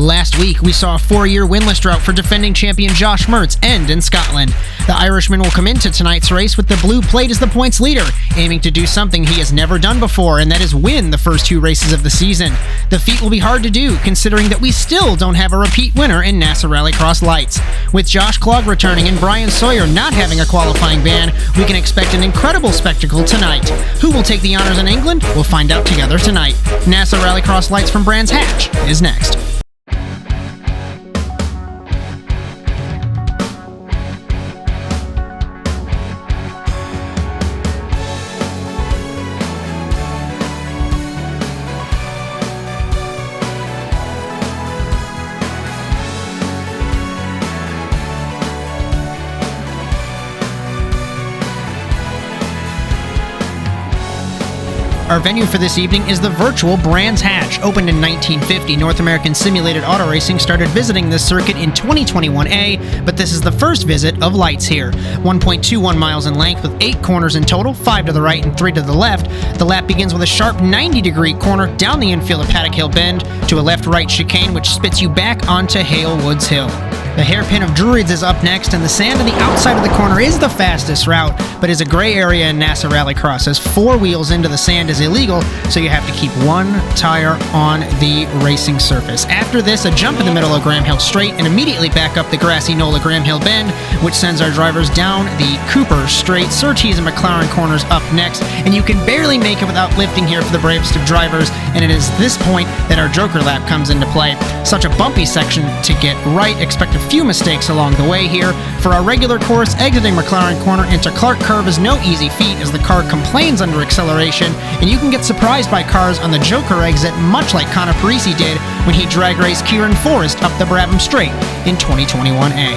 Last week, we saw a 4-year winless drought for defending champion Josh Mertz end in Scotland. The Irishman will come into tonight's race with the blue plate as the points leader, aiming to do something he has never done before, and that is win the first 2 races of the season. The feat will be hard to do, considering that we still don't have a repeat winner in NASA Rallycross Lites. With Josh Clogg returning and Bryan Sawyer not having a qualifying ban, we can expect an incredible spectacle tonight. Who will take the honors in England? We'll find out together tonight. NASA Rallycross Lites from Brands Hatch is next. Our venue for this evening is the virtual Brands Hatch. Opened in 1950, North American Simulated Auto Racing started visiting this circuit in 2021A, but this is the first visit of Lites here. 1.21 miles in length with 8 corners in total, 5 to the right and 3 to the left. The lap begins with a sharp 90-degree corner down the infield of Paddock Hill Bend to a left-right chicane, which spits you back onto Hale Woods Hill. The hairpin of Druids is up next, and the sand on the outside of the corner is the fastest route, but is a gray area in NASA Rallycross, as 4 wheels into the sand is illegal, so you have to keep 1 tire on the racing surface. After this, a jump in the middle of Graham Hill Straight, and immediately back up the grassy knoll of Graham Hill Bend, which sends our drivers down the Cooper Straight. Surtees and McLaren corners up next, and you can barely make it without lifting here for the bravest of drivers, and it is this point that our Joker lap comes into play. Such a bumpy section to get right. Expect a few mistakes along the way here. For our regular course, exiting McLaren Corner into Clark Curve is no easy feat as the car complains under acceleration, and you can get surprised by cars on the Joker exit, much like Conor Parisi did when he drag raced Kieran Forrest up the Brabham Straight in 2021A.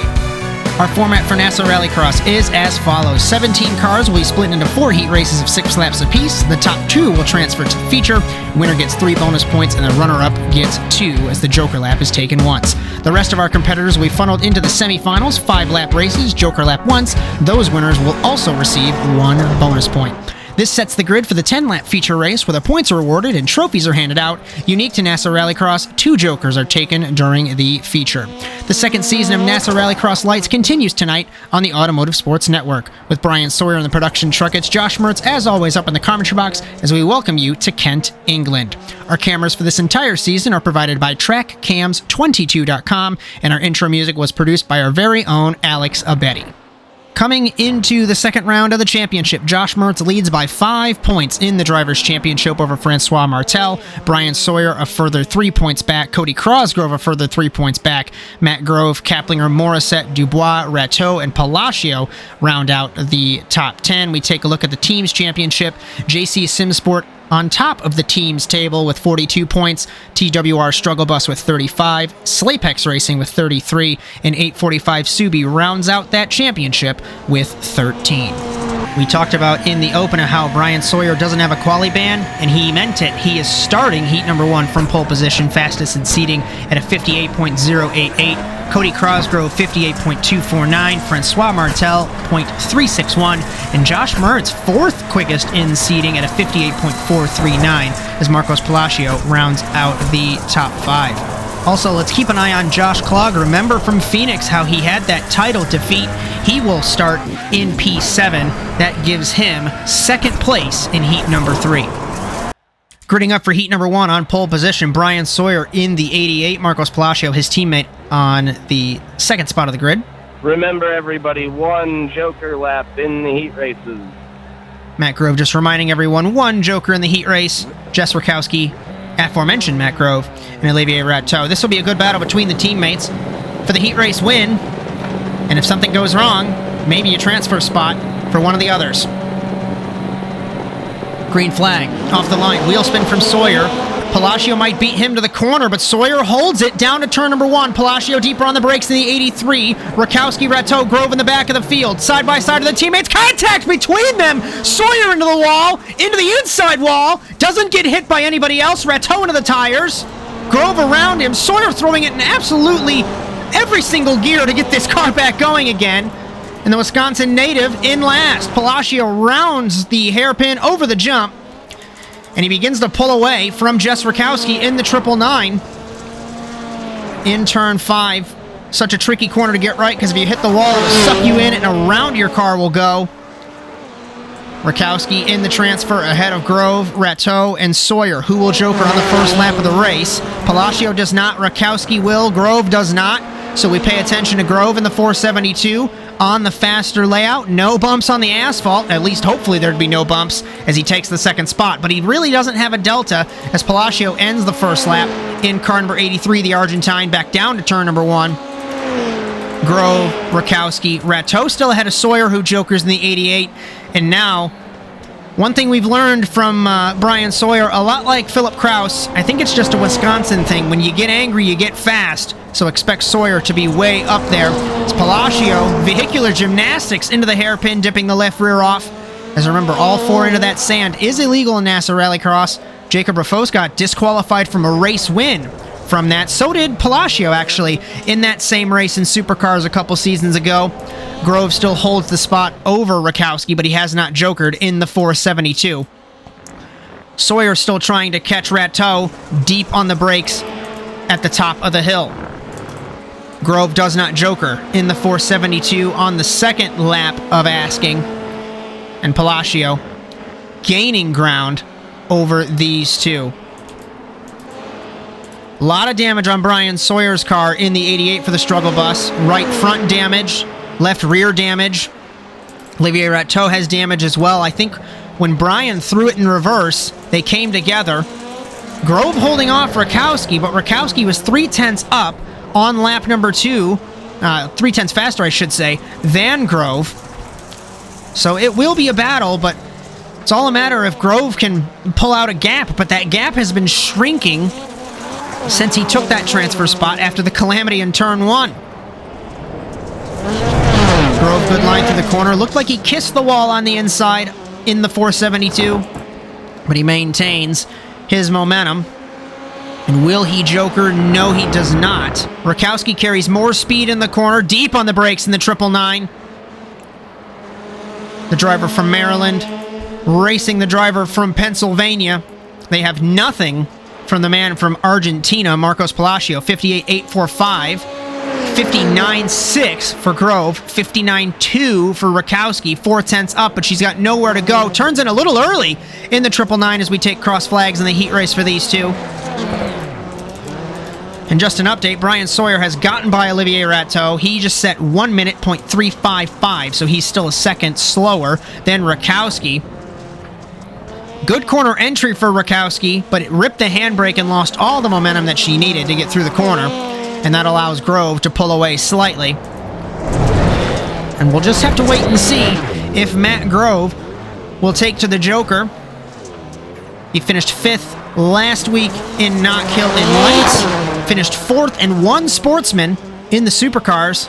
Our format for NASA Rallycross is as follows. 17 cars will be split into 4 heat races of 6 laps apiece. The top 2 will transfer to the feature. Winner gets 3 bonus points, and the runner-up gets 2, as the Joker lap is taken once. The rest of our competitors will be funneled into the semifinals, 5-lap races, Joker lap once. Those winners will also receive 1 bonus point. This sets the grid for the 10-lap feature race, where the points are awarded and trophies are handed out. Unique to NASA Rallycross, 2 Jokers are taken during the feature. The second season of NASA Rallycross Lites continues tonight on the Automotive Sports Network. With Bryan Sawyer in the production truck, it's Josh Mertz, as always, up in the commentary box as we welcome you to Kent, England. Our cameras for this entire season are provided by TrackCams22.com, and our intro music was produced by our very own Alex Abetti. Coming into the second round of the championship, Josh Mertz leads by 5 points in the Drivers' Championship over Francois Martel. Bryan Sawyer a further 3 points back. Cody Crosgrove a further 3 points back. Matt Grove, Kaplinger, Morissette, Dubois, Rateau, and Palacio round out the top 10. We take a look at the Teams' Championship. JC Simsport on top of the team's table with 42 points, TWR Struggle Bus with 35, Slapex Racing with 33, and 845 Subi rounds out that championship with 13. We talked about in the opener how Bryan Sawyer doesn't have a quali ban, and he meant it. He is starting heat number 1 from pole position, fastest in seating at a 58.088. Cody Crosgrove, 58.249, Francois Martel, 0.361, and Josh Mertz, 4th quickest in seating at a 58.439, as Marcos Palacio rounds out the top 5. Also, let's keep an eye on Josh Clogg. Remember from Phoenix how he had that title defeat. He will start in P7. That gives him 2nd place in heat number 3. Gridding up for heat number 1 on pole position, Bryan Sawyer in the 88, Marcos Palacio, his teammate, on the 2nd spot of the grid. Remember, everybody, 1 Joker lap in the heat races. Matt Grove just reminding everyone, 1 Joker in the heat race. Jess Rakowski, aforementioned Matt Grove, and Olivier Rateau. This will be a good battle between the teammates for the heat race win. And if something goes wrong, maybe a transfer spot for one of the others. Green flag off the line. Wheel spin from Sawyer. Palacio might beat him to the corner, but Sawyer holds it down to turn number 1. Palacio deeper on the brakes in the 83. Rakowski, Rateau, Grove in the back of the field. Side by side of the teammates. Contact between them. Sawyer into the wall. Into the inside wall. Doesn't get hit by anybody else. Rateau into the tires. Grove around him. Sawyer throwing it in absolutely every single gear to get this car back going again. And the Wisconsin native in last. Palacio rounds the hairpin over the jump, and he begins to pull away from Jess Rakowski in the 999. in turn 5. Such a tricky corner to get right, because if you hit the wall, it'll suck you in, and around your car will go. Rakowski in the transfer ahead of Grove, Rateau, and Sawyer, who will joker on the first lap of the race. Palacio does not, Rakowski will, Grove does not. So we pay attention to Grove in the 472 on the faster layout. No bumps on the asphalt, at least hopefully there'd be no bumps as he takes the second spot. But he really doesn't have a delta as Palacio ends the first lap in car number 83, the Argentine, back down to turn number 1. Grove, Rakowski, Rateau still ahead of Sawyer, who jokers in the 88. And now, one thing we've learned from Bryan Sawyer, a lot like Philip Kraus, I think it's just a Wisconsin thing. When you get angry, you get fast. So expect Sawyer to be way up there. It's Palacio, vehicular gymnastics into the hairpin, dipping the left rear off. As remember, all 4 into that sand is illegal in NASA Rallycross. Jacob Rafos got disqualified from a race win from that. So did Palacio, actually, in that same race in Supercars a couple seasons ago. Grove still holds the spot over Rakowski, but he has not jokered in the 472. Sawyer still trying to catch Rateau deep on the brakes at the top of the hill. Grove does not joker in the 472 on the second lap of asking. And Palacio gaining ground over these two. A lot of damage on Bryan Sawyer's car in the 88 for the struggle bus. Right front damage, left rear damage. Olivier Rateau has damage as well. I think when Bryan threw it in reverse, they came together. Grove holding off Rakowski, but Rakowski was 3/10 up on lap number 2. 3/10 faster, I should say, than Grove. So it will be a battle, but it's all a matter if Grove can pull out a gap. But that gap has been shrinking since he took that transfer spot after the calamity in turn 1. Grove, good line through the corner. Looked like he kissed the wall on the inside in the 472, but he maintains his momentum. And will he joker? No, he does not. Rakowski carries more speed in the corner, deep on the brakes in the 999. The driver from Maryland racing the driver from Pennsylvania. They have nothing from the man from Argentina, Marcos Palacio, 58.845, 59.6 for Grove, 59.2 for Rakowski, 4/10 up, but she's got nowhere to go. Turns in a little early in the 999 as we take cross flags in the heat race for these two. And just an update, Bryan Sawyer has gotten by Olivier Rateau. He just set 1 minute .355, so he's still a second slower than Rakowski. Good corner entry for Rakowski, but it ripped the handbrake and lost all the momentum that she needed to get through the corner. And that allows Grove to pull away slightly. And we'll just have to wait and see if Matt Grove will take to the joker. He finished 5th last week in Knock Hill in Lights. Finished 4th and 1 sportsman in the Supercars.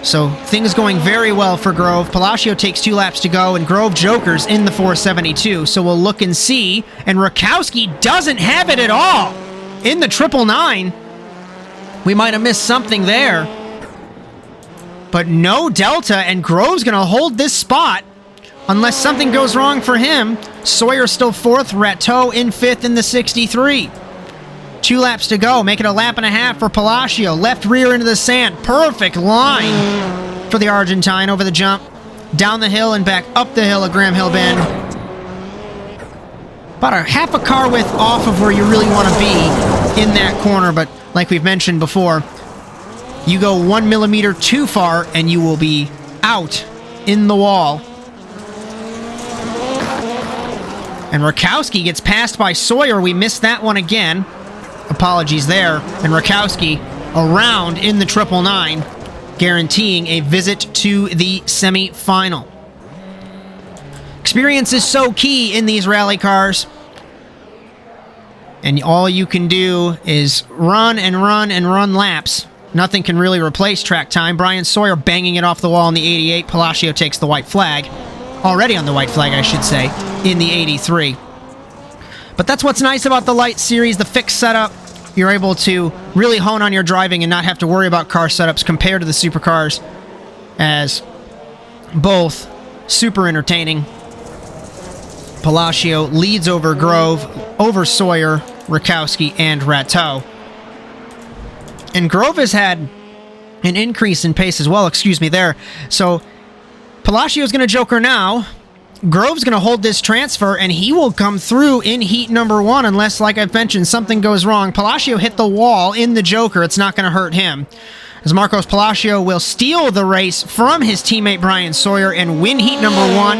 So things going very well for Grove. Palacio takes 2 laps to go, and Grove jokers in the 472. So we'll look and see. And Rakowski doesn't have it at all in the 999. We might have missed something there. But no delta, and Grove's going to hold this spot unless something goes wrong for him. Sawyer still 4th, Rateau in 5th in the 63. 2 laps to go. Make it a lap and a half for Palacio. Left rear into the sand. Perfect line for the Argentine over the jump. Down the hill and back up the hill at Graham Hill Bend. About a half a car width off of where you really want to be in that corner, but like we've mentioned before, you go 1 millimeter too far and you will be out in the wall. And Rakowski gets passed by Sawyer. We missed that one again. Apologies there. And Rakowski around in the 999, guaranteeing a visit to the semi-final. Experience is so key in these rally cars. And all you can do is run and run and run laps. Nothing can really replace track time. Bryan Sawyer banging it off the wall in the 88. Palacio takes the white flag. Already on the white flag, I should say, in the 83. But that's what's nice about the Light series, the fixed setup. You're able to really hone on your driving and not have to worry about car setups compared to the supercars, as both super entertaining. Palacio leads over Grove, over Sawyer, Rakowski, and Rateau. And Grove has had an increase in pace as well, excuse me there. So Palacio's going to joker now. Grove's going to hold this transfer, and he will come through in heat number 1 unless, like I've mentioned, something goes wrong. Palacio hit the wall in the joker. It's not going to hurt him, as Marcos Palacio will steal the race from his teammate Bryan Sawyer and win heat number 1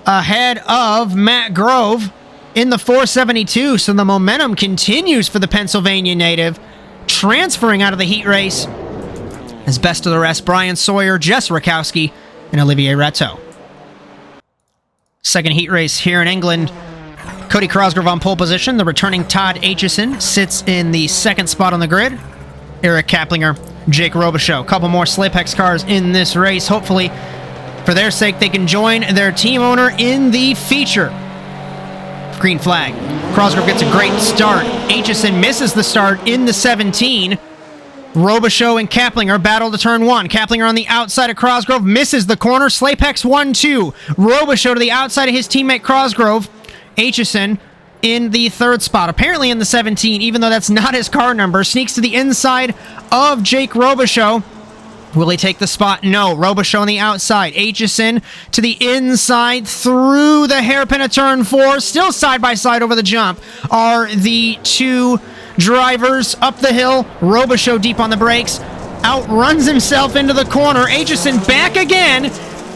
ahead of Matt Grove in the 472. So the momentum continues for the Pennsylvania native, transferring out of the heat race as best of the rest Bryan Sawyer, Jess Rakowski, and Olivier Rateau. Second heat race here in England. Cody Crosgrove on pole position. The returning Todd Aitchison sits in the second spot on the grid. Eric Kaplinger, Jake Robichaux. A couple more Slaypex cars in this race. Hopefully, for their sake, they can join their team owner in the feature. Green flag. Crosgrove gets a great start. Aitchison misses the start in the 17. Robichaux and Kaplinger battle to turn 1. Kaplinger on the outside of Crosgrove, misses the corner. Slaypex 1-2. Robichaux to the outside of his teammate Crosgrove. Aitchison in the third spot, apparently in the 17, even though that's not his car number. Sneaks to the inside of Jake Robichaux. Will he take the spot? No. Robichaux on the outside. Aitchison to the inside through the hairpin of turn 4. Still side by side over the jump are the two drivers up the hill. Robichaux deep on the brakes. Outruns himself into the corner. Aitchison back again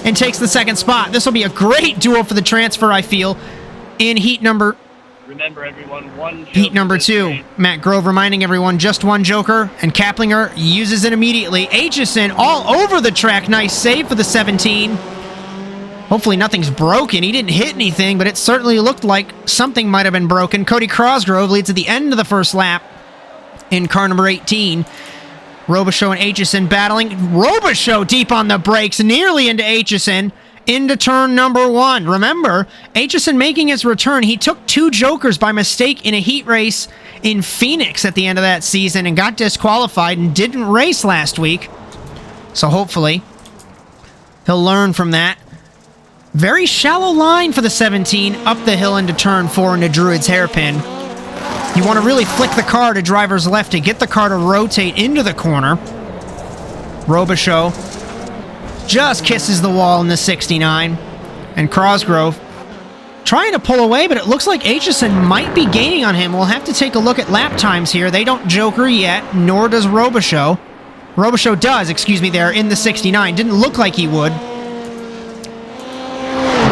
and takes the second spot. This will be a great duel for the transfer, I feel, in heat number... Remember, everyone, one heat number 2. Matt Grove reminding everyone just one joker, and Kaplinger uses it immediately. Aitchison all over the track. Nice save for the 17. Hopefully nothing's broken. He didn't hit anything, but it certainly looked like something might have been broken. Cody Crosgrove leads at the end of the first lap in car number 18. Robichaux and Aitchison battling. Robichaux deep on the brakes, nearly into Aitchison, into turn number 1. Remember, Aitchison making his return. He took 2 jokers by mistake in a heat race in Phoenix at the end of that season and got disqualified and didn't race last week. So hopefully he'll learn from that. Very shallow line for the 17 up the hill into turn 4 into Druid's hairpin. You want to really flick the car to driver's left to get the car to rotate into the corner. Robichaux just kisses the wall in the 69. And Crosgrove trying to pull away, but it looks like Aitchison might be gaining on him. We'll have to take a look at lap times here. They don't joker yet, nor does Robichaux. Robichaux does, excuse me, there in the 69. Didn't look like he would.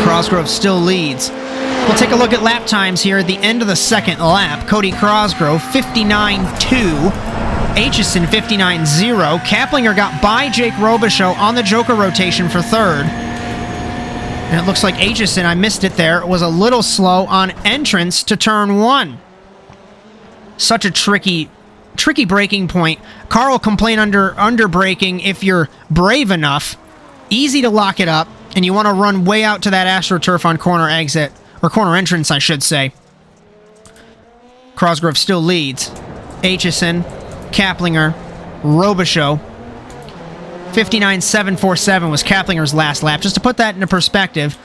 Crosgrove still leads. We'll take a look at lap times here at the end of the second lap. Cody Crosgrove, 59.2. Aitchison, 59.0. Kaplinger got by Jake Robichaux on the joker rotation for third. And it looks like Aitchison, I missed it there, was a little slow on entrance to turn 1. Such a tricky braking point. Car will complain under braking if you're brave enough. Easy to lock it up. And you want to run way out to that AstroTurf on corner exit, or corner entrance, I should say. Crosgrove still leads. Aitchison, Kaplinger, Robichaux. 59.747 was Kaplinger's last lap. Just to put that into perspective,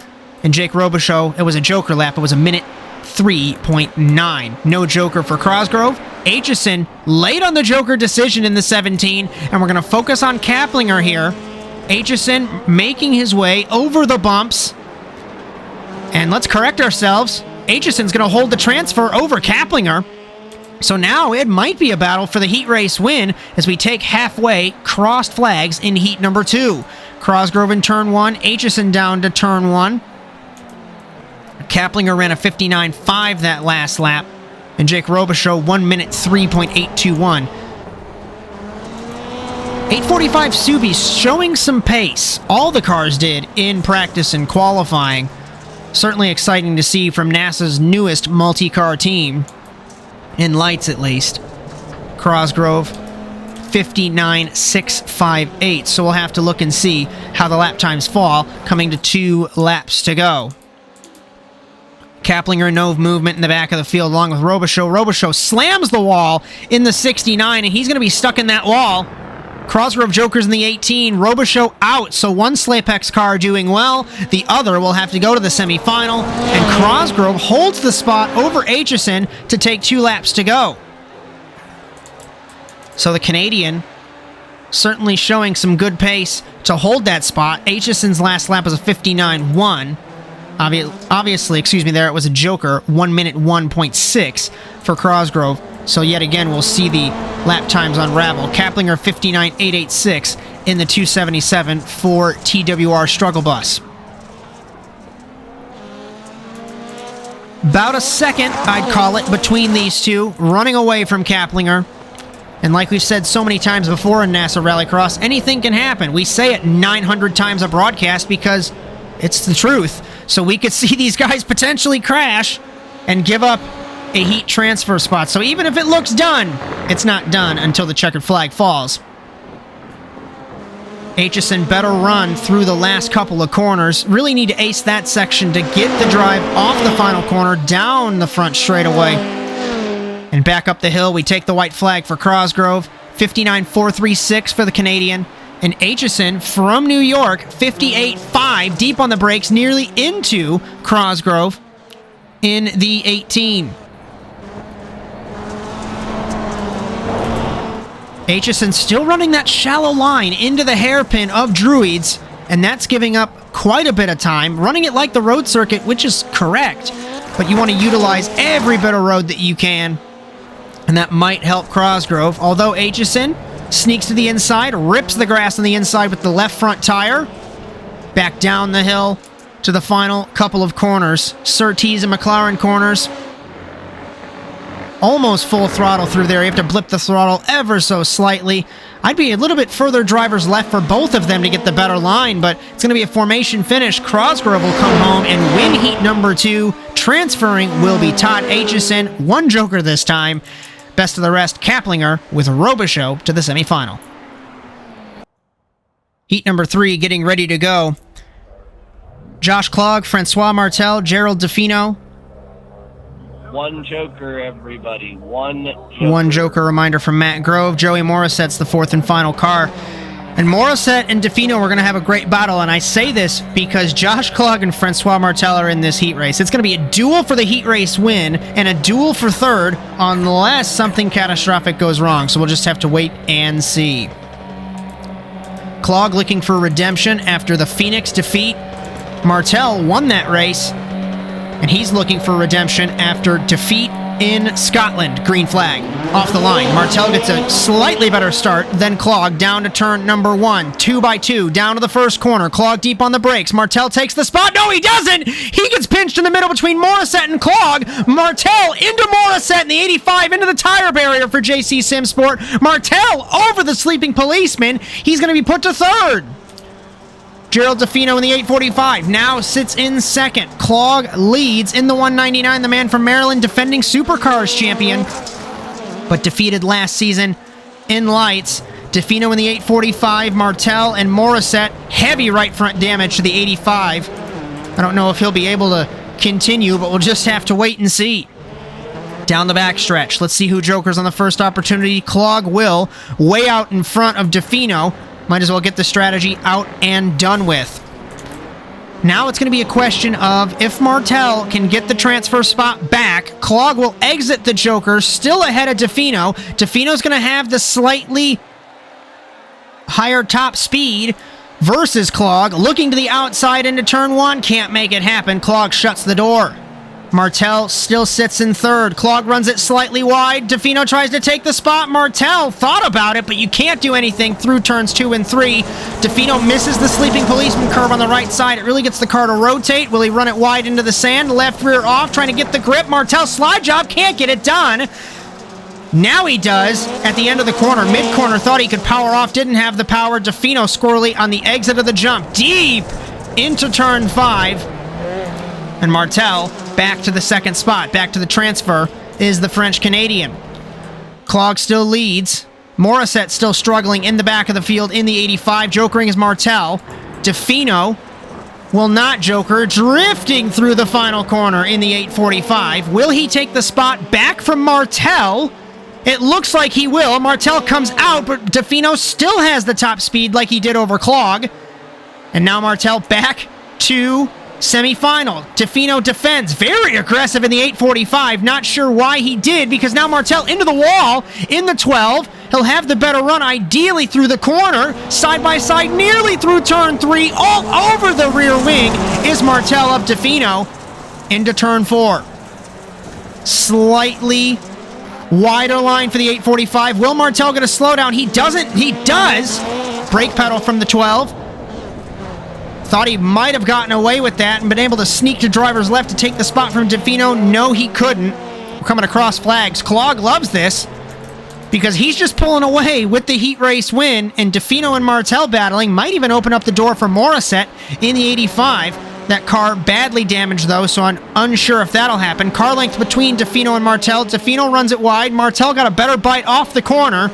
and Jake Robichaux, it was a joker lap. It was a minute 3.9. No joker for Crosgrove. Aitchison late on the joker decision in the 17, and we're going to focus on Kaplinger here. Aitchison making his way over the bumps. And let's correct ourselves. Aitchison's going to hold the transfer over Kaplinger. So now it might be a battle for the heat race win as we take halfway crossed flags in heat number 2. Crosgrove in turn 1, Aitchison down to turn 1. Kaplinger ran a 59.5 that last lap. And Jake Robichaux 1 minute 3.821. 845 Subi showing some pace. All the cars did in practice and qualifying. Certainly exciting to see from NASA's newest multi-car team. In lights, at least. Crosgrove, 59.658. So we'll have to look and see how the lap times fall, coming to 2 laps to go. Kaplinger, no movement in the back of the field along with Robichaux. Robichaux slams the wall in the 69, and he's going to be stuck in that wall. Crosgrove jokers in the 18, Robichaux out, so one Slaypex car doing well, the other will have to go to the semifinal, and Crosgrove holds the spot over Aitchison to take 2 laps to go. So the Canadian certainly showing some good pace to hold that spot. Aitchison's last lap was a 59.1. Obviously, there it was a joker, 1 minute 1.6 for Cosgrove. So yet again, we'll see the lap times unravel. Kaplinger 59.886 in the 277 for TWR Struggle Bus. About a second, I'd call it, between these two, running away from Kaplinger. And like we've said so many times before in NASA Rallycross, anything can happen. We say it 900 times a broadcast because it's the truth. So we could see these guys potentially crash and give up a heat transfer spot. So even if it looks done, it's not done until the checkered flag falls. Aitchison better run through the last couple of corners. Really need to ace that section to get the drive off the final corner, down the front straightaway, and back up the hill. We take the white flag for Cosgrove. 59.436 for the Canadian. And Aitchison from New York, 58.5, deep on the brakes, nearly into Cosgrove in the 18. Aitchison still running that shallow line into the hairpin of Druids, and that's giving up quite a bit of time. Running it like the road circuit, which is correct, but you want to utilize every bit of road that you can, and that might help Cosgrove. Although Aitchison sneaks to the inside, rips the grass on the inside with the left front tire, back down the hill to the final couple of corners. Surtees and McLaren corners. Almost full throttle through there. You have to blip the throttle ever so slightly. I'd be a little bit further drivers left for both of them to get the better line, but it's going to be a formation finish. Cosgrove will come home and win heat number 2. Transferring will be Todd Aitchison. One joker this time. Best of the rest, Kaplinger with Robichaux to the semifinal. Heat number 3 getting ready to go. Josh Klog, Francois Martel, Gerald DeFino. One joker, everybody. One joker. One joker reminder from Matt Grove. Joey Morissette's the 4th and final car. And Morissette and DeFino are going to have a great battle, and I say this because Josh Klug and Francois Martel are in this heat race. It's going to be a duel for the heat race win and a duel for 3rd unless something catastrophic goes wrong, so we'll just have to wait and see. Klug looking for redemption after the Phoenix defeat. Martel won that race, and he's looking for redemption after defeat in Scotland. Green flag off the line. Martel gets a slightly better start than Klog down to turn number 1. 2 by 2 down to the first corner. Klog deep on the brakes. Martel takes the spot. No, he doesn't. He gets pinched in the middle between Morissette and Klog. Martel into Morissette in the 85 into the tire barrier for JC Simsport. Martel over the sleeping policeman. He's going to be put to 3rd. Gerald DeFino in the 845 now sits in 2nd. Klog leads in the 199, the man from Maryland, defending Supercars champion, but defeated last season in Lights. DeFino in the 845, Martel and Morissette, heavy right front damage to the 85. I don't know if he'll be able to continue, but we'll just have to wait and see. Down the backstretch, let's see who jokers on the first opportunity. Klog will, way out in front of DeFino. Might as well get the strategy out and done with. Now it's going to be a question of if Martel can get the transfer spot back, Klog will exit the joker, still ahead of DeFino. DeFino's going to have the slightly higher top speed versus Klog. Looking to the outside into turn 1, can't make it happen. Klog shuts the door. Martel still sits in 3rd. Klog runs it slightly wide. DeFino tries to take the spot. Martel thought about it, but you can't do anything through turns 2 and 3. DeFino misses the sleeping policeman curve on the right side. It really gets the car to rotate. Will he run it wide into the sand? Left rear off, trying to get the grip. Martel slide job, can't get it done. Now he does at the end of the corner. Mid-corner, thought he could power off, didn't have the power. DeFino squirrely on the exit of the jump. Deep into turn 5. And Martel back to the 2nd spot. Back to the transfer is the French-Canadian. Klog still leads. Morissette still struggling in the back of the field in the 85. Jokering is Martel. DeFino will not joker, drifting through the final corner in the 845. Will he take the spot back from Martel? It looks like he will. Martel comes out, but DeFino still has the top speed like he did over Klog. And now Martel back to Semi-final, DeFino defends, very aggressive in the 845, not sure why he did, because now Martel into the wall in the 12. He'll have the better run, ideally through the corner, side by side, nearly through turn 3, all over the rear wing is Martel of DeFino into turn 4. Slightly wider line for the 845. Will Martel get a slowdown? He doesn't. He does. Brake pedal from the 12. Thought he might have gotten away with that and been able to sneak to driver's left to take the spot from DeFino. No, he couldn't. We're coming across flags. Clog loves this because he's just pulling away with the heat race win, and DeFino and Martel battling might even open up the door for Morissette in the 85. That car badly damaged, though, so I'm unsure if that'll happen. Car length between DeFino and Martel. DeFino runs it wide. Martel got a better bite off the corner.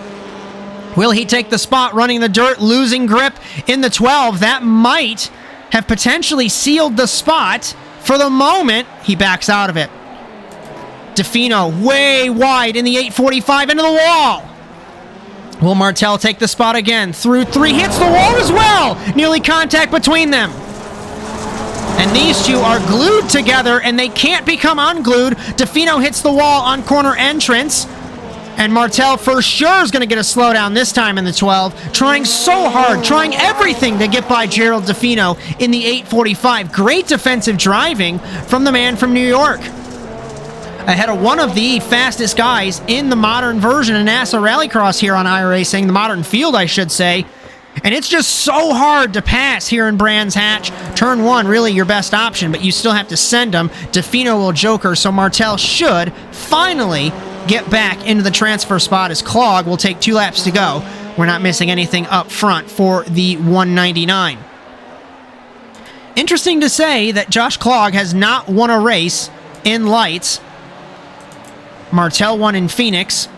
Will he take the spot running the dirt, losing grip in the 12? That might have potentially sealed the spot. For the moment, he backs out of it. DeFino way wide in the 845 into the wall. Will Martel take the spot again? Through 3, hits the wall as well. Nearly contact between them. And these two are glued together, and they can't become unglued. DeFino hits the wall on corner entrance. And Martel for sure is going to get a slowdown this time in the 12. Trying so hard, trying everything to get by Gerald DeFino in the 845. Great defensive driving from the man from New York. Ahead of one of the fastest guys in the modern version of NASA Rallycross here on iRacing, the modern field, I should say. And it's just so hard to pass here in Brands Hatch. Turn 1, really your best option, but you still have to send them. DeFino will joker, so Martel should finally get back into the transfer spot as Clog will take 2 laps to go. We're not missing anything up front for the 199. Interesting to say that Josh Clog has not won a race in lights. Martel won in Phoenix,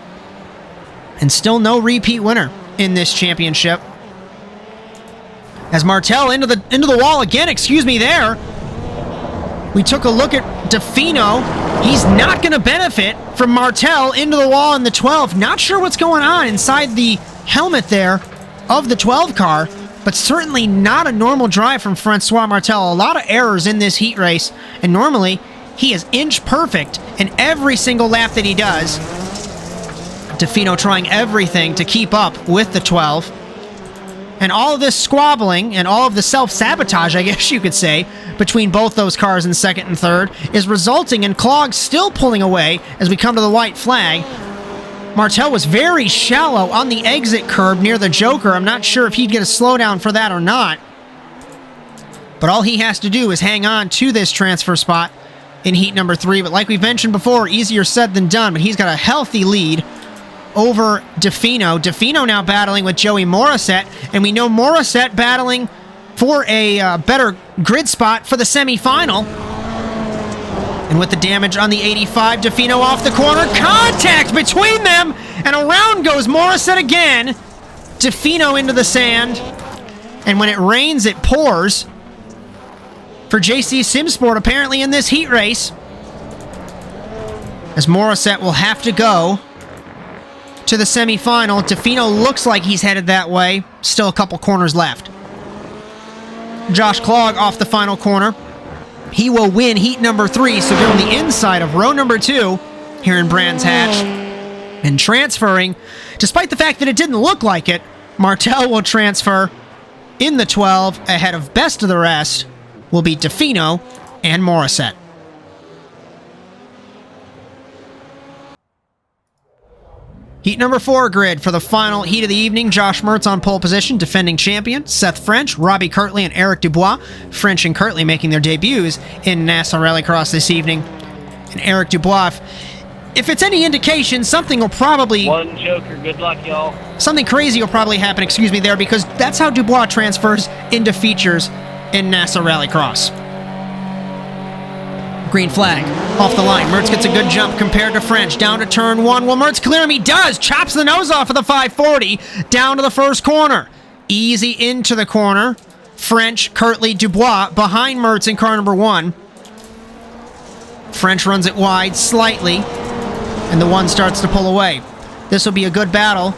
and still no repeat winner in this championship. As Martel into the wall again, there. We took a look at DeFino. He's not going to benefit from Martel into the wall in the 12. Not sure what's going on inside the helmet there of the 12 car, but certainly not a normal drive from Francois Martel. A lot of errors in this heat race, and normally he is inch perfect in every single lap that he does. DeFino trying everything to keep up with the 12. And all of this squabbling and all of the self-sabotage, I guess you could say, between both those cars in second and third is resulting in Clog still pulling away as we come to the white flag. Martel was very shallow on the exit curb near the Joker. I'm not sure if he'd get a slowdown for that or not. But all he has to do is hang on to this transfer spot in heat number 3. But like we've mentioned before, easier said than done, but he's got a healthy lead over DeFino. DeFino now battling with Joey Morissette, and we know Morissette battling for a better grid spot for the semifinal. And with the damage on the 85, DeFino off the corner, contact between them, and around goes Morissette again. DeFino into the sand, and when it rains, it pours for JC Simsport apparently in this heat race, as Morissette will have to go to the semifinal. DeFino looks like he's headed that way. Still a couple corners left. Josh Clog off the final corner. He will win heat number 3, so they're on the inside of row number 2 here in Brands Hatch. And transferring, despite the fact that it didn't look like it, Martel will transfer in the 12. Ahead of best of the rest will be DeFino and Morissette. Heat number 4 grid for the final heat of the evening. Josh Mertz on pole position, defending champion. Seth French, Robbie Kirtley, and Eric Dubois. French and Kirtley making their debuts in NASA Rallycross this evening. And Eric Dubois, if it's any indication, something will probably... One joker, good luck, y'all. Something crazy will probably happen, there, because that's how Dubois transfers into features in NASA Rallycross. Green flag off the line. Mertz gets a good jump compared to French. Down to turn 1. Will Mertz clear him? He does. Chops the nose off of the 540. Down to the first corner. Easy into the corner. French, Kirtley, Dubois behind Mertz in car number 1. French runs it wide slightly, and the 1 starts to pull away. This will be a good battle,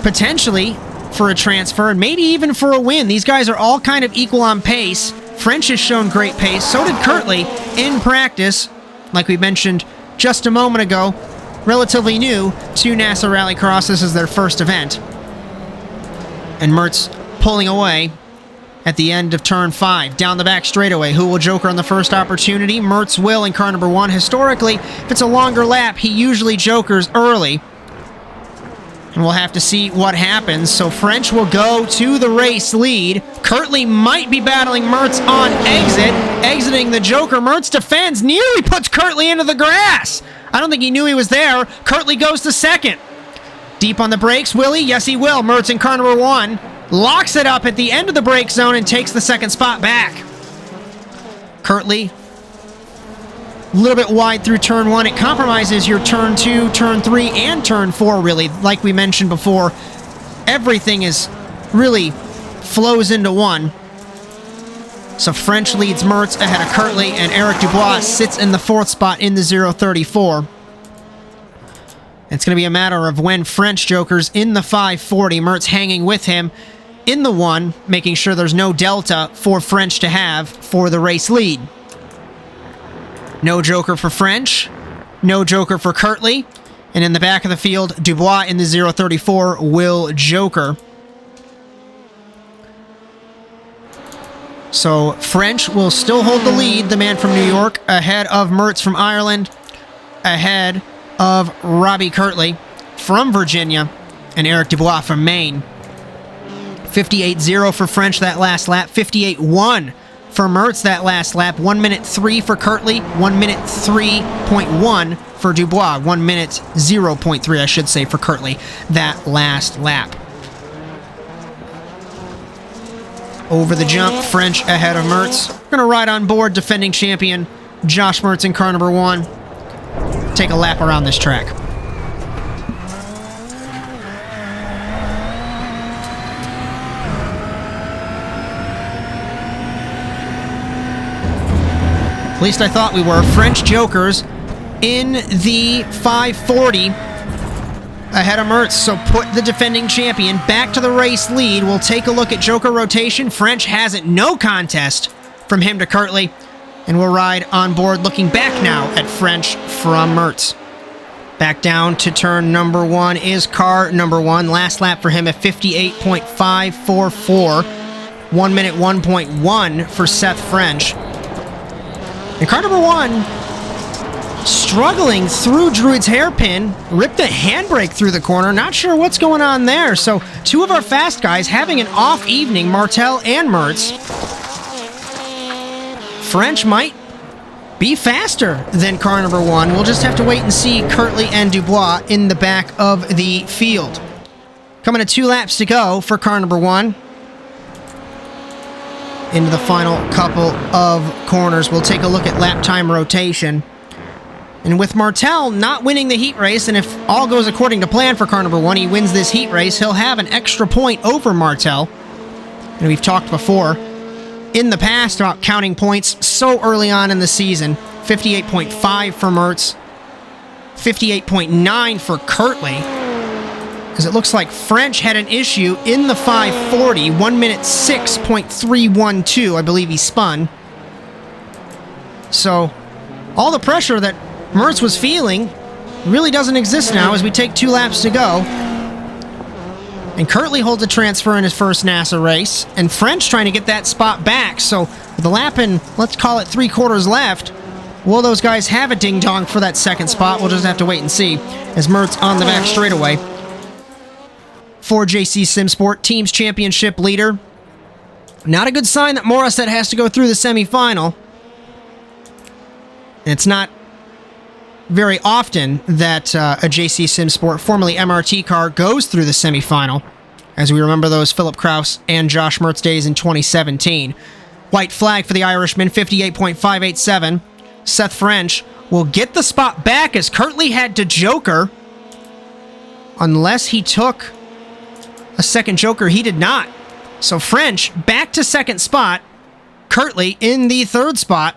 potentially for a transfer, and maybe even for a win. These guys are all kind of equal on pace. French has shown great pace. So did Kirtley in practice, like we mentioned just a moment ago. Relatively new to NASA Rallycross. This is their first event. And Mertz pulling away at the end of turn 5. Down the back straightaway. Who will joker on the first opportunity? Mertz will in car number 1. Historically, if it's a longer lap, he usually jokers early. And we'll have to see what happens. So French will go to the race lead. Kirtley might be battling Mertz on exit. Exiting the joker. Mertz defends. Nearly puts Kirtley into the grass. I don't think he knew he was there. Kirtley goes to second. Deep on the brakes. Will he? Yes, he will. Mertz in car number 1. Locks it up at the end of the brake zone and takes the second spot back. Kirtley, a little bit wide through turn 1. It compromises your turn 2, turn 3, and turn 4, really. Like we mentioned before, everything is really flows into one. So French leads Mertz ahead of Kirtley, and Eric Dubois sits in the 4th spot in the 034. It's going to be a matter of when French jokers in the 540. Mertz hanging with him in the 1, making sure there's no delta for French to have for the race lead. No joker for French. No joker for Kirtley. And in the back of the field, Dubois in the 034 will joker. So French will still hold the lead, the man from New York, ahead of Mertz from Ireland, ahead of Robbie Kirtley from Virginia, and Eric Dubois from Maine. 58.0 for French that last lap, 58.1 for Mertz that last lap, 1 minute 3 for Kirtley, 1 minute 3.1 for Dubois, 1 minute 0.3, I should say, for Kirtley that last lap. Over the jump, French ahead of Mertz. We're going to ride on board defending champion Josh Mertz in car number 1. Take a lap around this track. At least I thought we were. French jokers in the 540 ahead of Mertz, so put the defending champion back to the race lead. We'll take a look at joker rotation. French has it. No contest from him to Kirtley. And we'll ride on board looking back now at French from Mertz. Back down to turn number 1 is car number 1. Last lap for him at 58.544. 1 minute 1.1 for Seth French. And car number 1, struggling through Druid's hairpin, ripped a handbrake through the corner. Not sure what's going on there. So 2 of our fast guys having an off evening, Martel and Mertz. French might be faster than car number 1. We'll just have to wait and see Kirtley and Dubois in the back of the field. Coming to 2 laps to go for car number 1. Into the final couple of corners. We'll take a look at lap time rotation. And with Martel not winning the heat race, and if all goes according to plan for car number 1, he wins this heat race, he'll have an extra point over Martel. And we've talked before in the past about counting points so early on in the season. 58.5 for Mertz, 58.9 for Kirtley, because it looks like French had an issue in the 540, 1 minute 6.312, I believe he spun. So all the pressure that Mertz was feeling really doesn't exist now as we take 2 laps to go. And Kirtley holds a transfer in his first NASA race, and French trying to get that spot back. So with the lap in, let's call it 3/4 left, will those guys have a ding-dong for that second spot? We'll just have to wait and see as Mertz on the back straightaway. For JC Simsport, team's championship leader. Not a good sign that Morissette has to go through the semifinal. It's not very often that a JC Simsport, formerly MRT car, goes through the semifinal, as we remember those Philip Kraus and Josh Mertz days in 2017. White flag for the Irishman, 58.587. Seth French will get the spot back as Kirtley had to joker. Unless he took a second joker, he did not. So French back to second spot. Kirtley in the 3rd spot.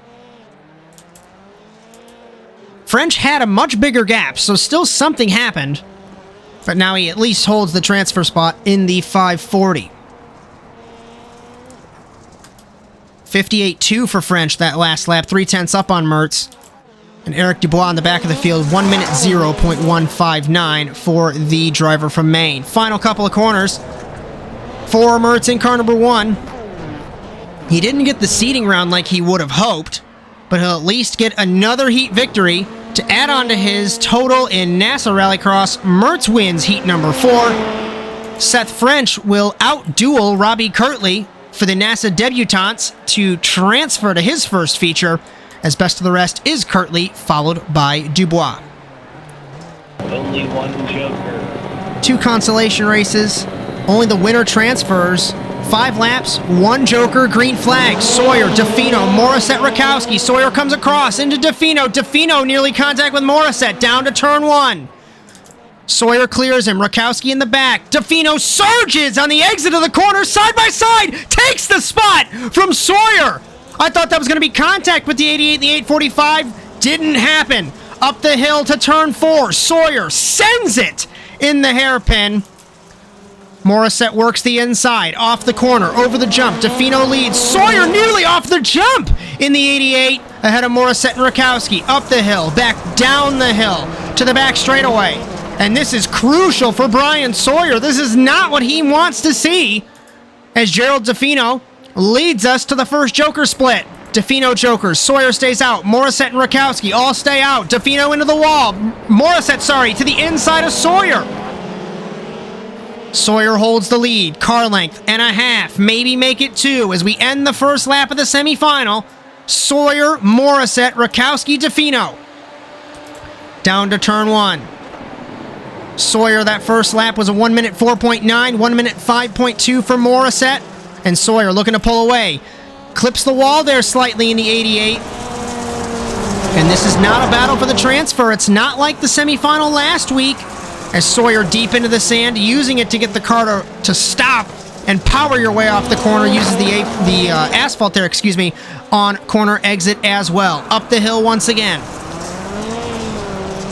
French had a much bigger gap, so still something happened. But now he at least holds the transfer spot in the 540. 58.2 for French that last lap, 0.3 up on Mertz. And Eric Dubois in the back of the field, 1 minute 0.159 for the driver from Maine. Final couple of corners for Mertz in car number 1. He didn't get the seeding round like he would have hoped, but he'll at least get another heat victory to add on to his total in NASA Rallycross. Mertz wins heat number 4. Seth French will outduel Robbie Kirtley for the NASA debutantes to transfer to his first feature, as best of the rest is Kirtley, followed by Dubois. Only one joker. 2 consolation races, only the winner transfers. 5 laps, 1 joker, green flag. Sawyer, DeFino, Morissette, Rakowski. Sawyer comes across into DeFino. DeFino nearly contact with Morissette, down to turn 1. Sawyer clears him, Rakowski in the back. DeFino surges on the exit of the corner, side by side, takes the spot from Sawyer. I thought that was going to be contact with the 88 and the 845. Didn't happen. Up the hill to turn 4. Sawyer sends it in the hairpin. Morissette works the inside, off the corner, over the jump. DeFino leads. Sawyer nearly off the jump in the 88, ahead of Morissette and Rakowski. Up the hill, back down the hill, to the back straightaway. And this is crucial for Bryan Sawyer. This is not what he wants to see, as Gerald DeFino leads us to the first joker split. DeFino jokers. Sawyer stays out. Morissette and Rakowski all stay out. DeFino into the wall. Morissette, to the inside of Sawyer. Sawyer holds the lead. Car length and a half. Maybe make it 2 as we end the first lap of the semifinal. Sawyer, Morissette, Rakowski, DeFino. Down to turn 1. Sawyer, that first lap was a 1 minute 4.9, 1 minute 5.2 for Morissette. And Sawyer looking to pull away. Clips the wall there slightly in the 88. And this is not a battle for the transfer. It's not like the semifinal last week, as Sawyer deep into the sand, using it to get the car to stop and power your way off the corner. Uses the asphalt there, on corner exit as well. Up the hill once again.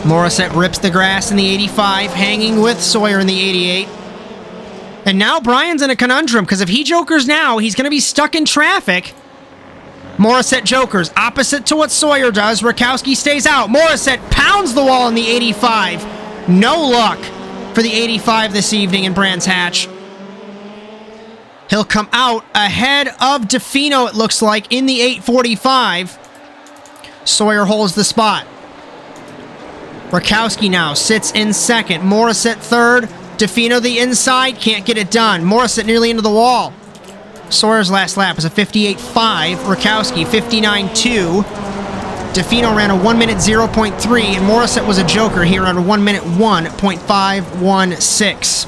Morissette rips the grass in the 85, hanging with Sawyer in the 88. And now Bryan's in a conundrum, because if he jokers now, he's going to be stuck in traffic. Morissette jokers, opposite to what Sawyer does. Rakowski stays out. Morissette pounds the wall in the 85. No luck for the 85 this evening in Brands Hatch. He'll come out ahead of DeFino, it looks like, in the 845. Sawyer holds the spot. Rakowski now sits in second. Morissette third. DeFino the inside, can't get it done. Morissette nearly into the wall. Sawyer's last lap was a 58.5. Rakowski 59.2. DeFino ran a 1 minute 0.3, and Morissette was a joker here on a 1 minute 1.516.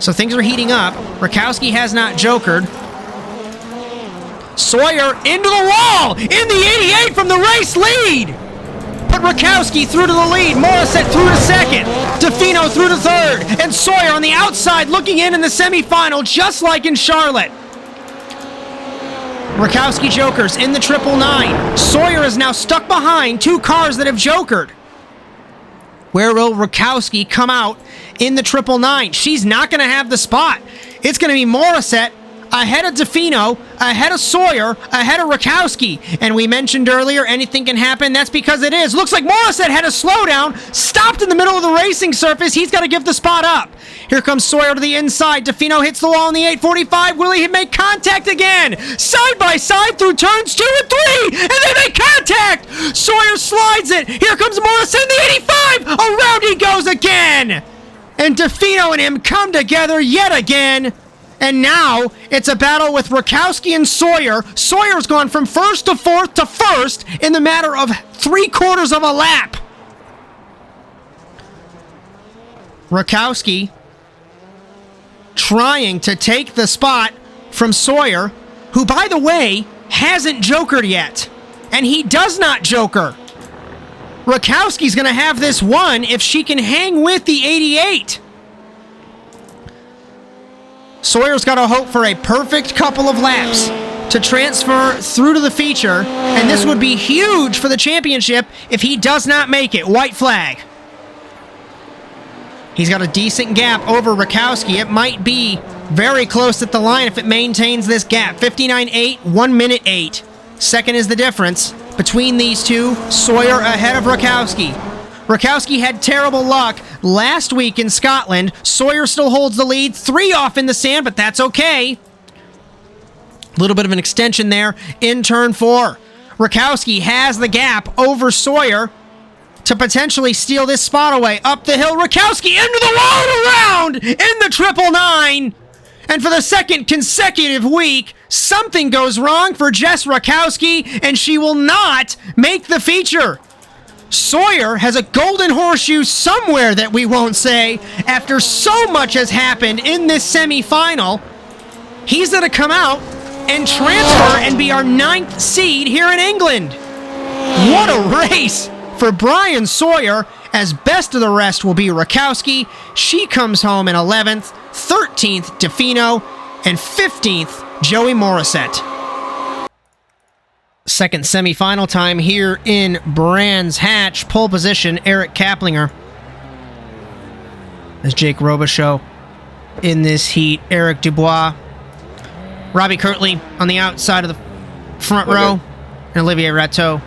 So things are heating up. Rakowski has not jokered. Sawyer into the wall in the 88 from the race lead. But Rakowski through to the lead. Morissette through to second. DeFino through to third. And Sawyer on the outside looking in the semifinal, just like in Charlotte. Rakowski jokers in the 999. Sawyer is now stuck behind 2 cars that have jokered. Where will Rakowski come out in the 999? She's not going to have the spot. It's going to be Morissette ahead of DeFino, ahead of Sawyer, ahead of Rakowski. And we mentioned earlier, anything can happen. That's because it is. Looks like Morissette had a slowdown, stopped in the middle of the racing surface. He's got to give the spot up. Here comes Sawyer to the inside. DeFino hits the wall in the 845. Will he make contact again? Side by side through turns 2 and 3, and they make contact. Sawyer slides it. Here comes Morissette in the 85. Around he goes again. And DeFino and him come together yet again. And now it's a battle with Rakowski and Sawyer. Sawyer's gone from first to fourth to first in the matter of 3/4 of a lap. Rakowski trying to take the spot from Sawyer, who, by the way, hasn't jokered yet. And he does not joker. Rakowski's going to have this one if she can hang with the 88. Sawyer's got to hope for a perfect couple of laps to transfer through to the feature, and this would be huge for the championship if he does not make it. White flag. He's got a decent gap over Rakowski. It might be Very close at the line if it maintains this gap. 59.8, 1 minute 8. Second is the difference between these two. Sawyer ahead of Rakowski. Rakowski had terrible luck last week in Scotland. Sawyer still holds the lead. 3 off in the sand, but that's okay. A little bit of an extension there in turn 4. Rakowski has the gap over Sawyer to potentially steal this spot away. Up the hill, Rakowski into the wall and around in the 999. And for the second consecutive week, something goes wrong for Jess Rakowski, and she will not make the feature. Sawyer has a golden horseshoe somewhere that we won't say. After so much has happened in this semifinal, he's going to come out and transfer and be our 9th seed here in England. What a race for Bryan Sawyer, as best of the rest will be Rakowski. She comes home in 11th, 13th Defino, and 15th Joey Morissette. Second semifinal time here in Brands Hatch. Pole position, Eric Kaplinger. As Jake Robichaux in this heat, Eric Dubois. Robbie Kirtley on the outside of the front row, and Olivier Rateau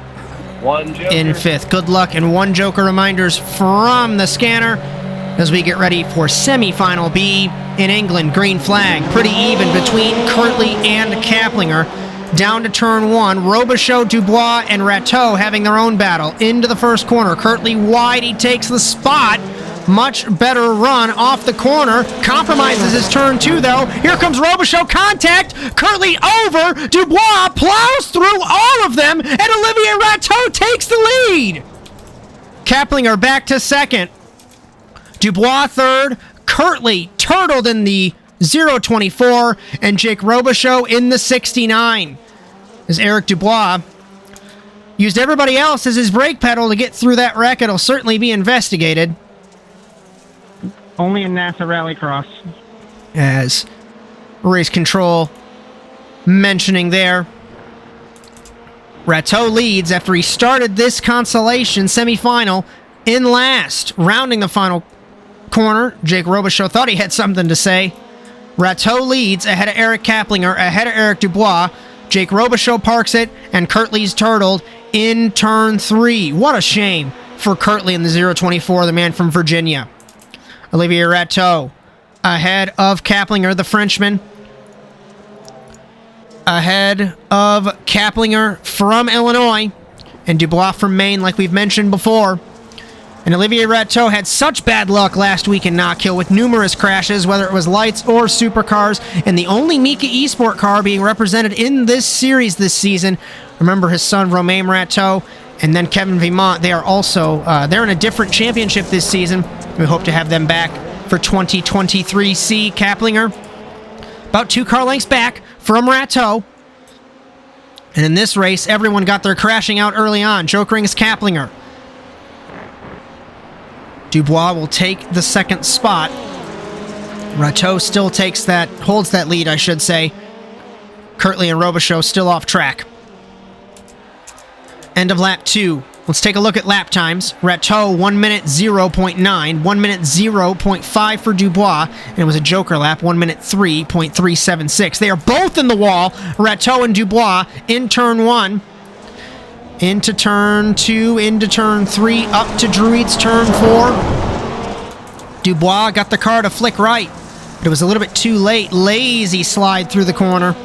in 5th. Good luck and 1 joker reminders from the scanner as we get ready for semifinal B in England. Green flag, pretty even between Kirtley and Kaplinger. Down to turn 1, Robichaux, Dubois, and Rateau having their own battle. Into the first corner, Kirtley wide, he takes the spot. Much better run off the corner. Compromises his turn 2, though. Here comes Robichaux. Contact. Kirtley over. Dubois plows through all of them, and Olivier Rateau takes the lead. Kaplinger back to 2nd. Dubois 3rd. Kirtley turtled in the 0.24, and Jake Robichaux in the 69. As Eric Dubois used everybody else as his brake pedal to get through that wreck, it'll certainly be investigated. Only in NASA Rallycross. As race control mentioning there. Rateau leads after he started this consolation semifinal in last. Rounding the final corner, Jake Robichaux thought he had something to say. Rateau leads ahead of Eric Kaplinger, ahead of Eric Dubois. Jake Robichaux parks it, and Kirtley's turtled in turn 3. What a shame for Kirtley in the 0.24, the man from Virginia. Olivier Rateau ahead of Kaplinger, the Frenchman. Ahead of Kaplinger from Illinois. And Dubois from Maine, like we've mentioned before. And Olivier Rateau had such bad luck last week in Knockhill with numerous crashes, whether it was lights or supercars, and the only Mika Esport car being represented in this series this season. Remember his son, Romain Rateau, and then Kevin Vimont. They are also, they're in a different championship this season. We hope to have them back for 2023. See Kaplinger about 2 car lengths back from Rateau. And in this race, everyone got their crashing out early on. Jokering is Kaplinger. Dubois will take the 2nd spot. Rateau still holds that lead, I should say. Kirtley and Robichaux still off track. End of lap 2. Let's take a look at lap times. Rateau, 1 minute 0.9, 1 minute 0.5 for Dubois, and it was a joker lap, 1 minute 3.376. They are both in the wall, Rateau and Dubois, in turn 1. Into turn 2, into turn 3, up to Druid's turn 4. Dubois got the car to flick right, but it was a little bit too late. Lazy slide through the corner.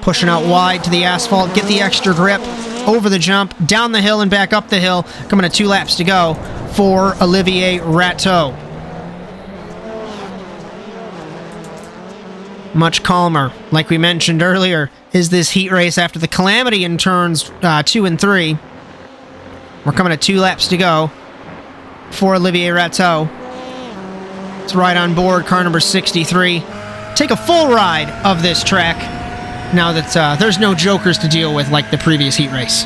Pushing out wide to the asphalt, get the extra grip. Over the jump, down the hill and back up the hill. Coming to 2 laps to go for Olivier Rateau. Much calmer, like we mentioned earlier, is this heat race after the calamity in turns 2 and 3. We're coming to 2 laps to go for Olivier Rateau. It's right on board, car number 63. Take a full ride of this track now that there's no jokers to deal with like the previous heat race.